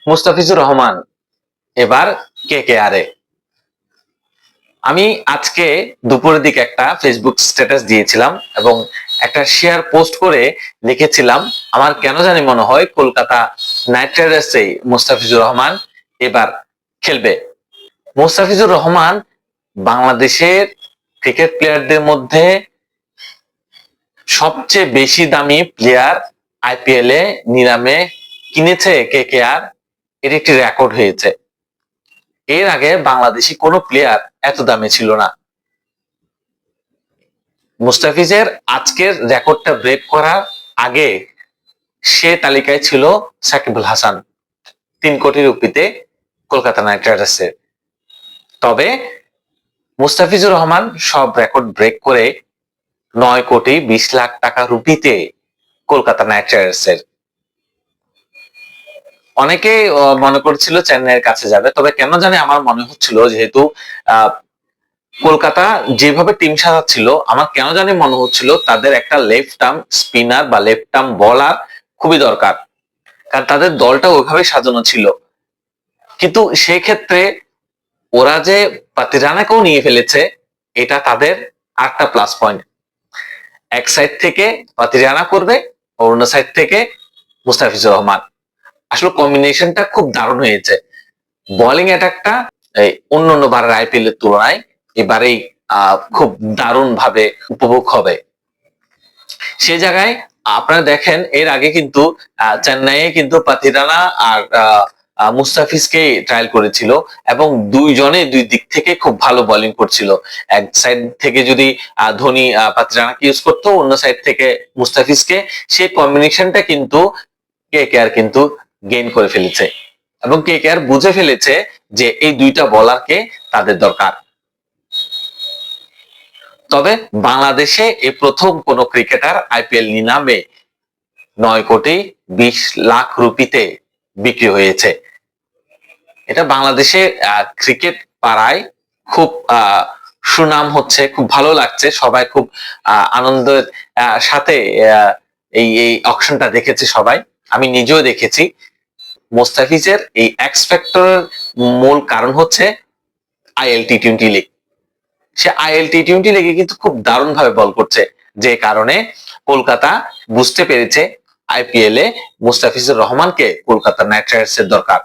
মুস্তাফিজুর রহমান এবার কেকেআরে। আমি আজকে দুপুরের দিকে একটা ফেসবুক স্ট্যাটাস দিয়েছিলাম এবং একটা শেয়ার পোস্ট করে লিখেছিলাম, আমার কেন জানি মনে হয় কলকাতা নাইট রাইডার্সে মুস্তাফিজুর রহমান এবার খেলবে। মুস্তাফিজুর রহমান বাংলাদেশের ক্রিকেট প্লেয়ারদের মধ্যে সবচেয়ে বেশি দামি প্লেয়ার আইপিএল এ নিলামে কিনেছে কেকেআর, এর একটি রেকর্ড হয়েছে। এর আগে বাংলাদেশি কোনো প্লেয়ার এত দামে ছিল না। মুস্তাফিজের আজকের রেকর্ডটা ব্রেক করার আগে সে তালিকায় ছিল সাকিবুল হাসান, 3 কোটি রুপিতে কলকাতা নাইট রাইডার্সের। তবে মুস্তাফিজুর রহমান সব রেকর্ড ব্রেক করে 9,20,00,000 টাকা রুপিতে কলকাতা নাইট রাইডার্সের। অনেকে মনে করছিল চেন্নাইয়ের কাছে যাবে, তবে কেন জানি আমার মনে হচ্ছিল যেহেতু কলকাতা যেভাবে টিম সাজাচ্ছিল, আমার কেন জানি মনে হচ্ছিল তাদের একটা লেফট আর্ম স্পিনার বা লেফট আর্ম বলার খুবই দরকার, কারণ তাদের দলটা ওইভাবে সাজানো ছিল। কিন্তু সেই ক্ষেত্রে ওরা যে পাতিরানাকেও নিয়ে ফেলেছে, এটা তাদের আরেকটা প্লাস পয়েন্ট। এক সাইড থেকে পাতিরানা করবে, অন্য সাইড থেকে মুস্তাফিজুর রহমান। আসলে কম্বিনেশনটা খুব দারুণ হয়েছে। বোলিং অ্যাটাকটা অন্য অন্য বারের আইপিএল এর তুলনায় এবারেই খুব দারুণ ভাবে উপভোগ হবে। সে জায়গায় আপনারা দেখেন এর আগে কিন্তু চেন্নাইয়ে কিন্তু পাতিরানা আর মুস্তাফিজকে ট্রায়াল করেছিল এবং দুইজনে দুই দিক থেকে খুব ভালো বোলিং করছিল। এক সাইড থেকে যদি ধোনি পাতিরানাকে ইউজ করতো, অন্য সাইড থেকে মুস্তাফিজকে, সেই কম্বিনেশনটা কিন্তু কেকেআর কিন্তু গেইন করে ফেলেছে এবং কেকেআর বুঝে ফেলেছে যে এই দুইটা বোলারকে তাদের দরকার। তবে বাংলাদেশে এই প্রথম কোন ক্রিকেটার আইপিএল নিলামে 9,20,00,000 রুপিতে বিক্রি হয়েছে। এটা বাংলাদেশে ক্রিকেট পাড়ায় খুব সুনাম হচ্ছে, খুব ভালো লাগছে। সবাই খুব আনন্দের সাথে এই এই অকশনটা দেখেছে সবাই, আমি নিজেও দেখেছি। মোস্তাফিজের এই এক্স ফ্যাক্টরের মূল কারণ হচ্ছে আইএল টি-20 লিগ। সে আইএল টি-20 লিগে কিন্তু খুব দারুণ ভাবে বল করছে, যে কারণে কলকাতা বুঝতে পেরেছে আইপিএল এ মুস্তাফিজুর রহমানকে কলকাতা নাইট রাইডার্সের দরকার।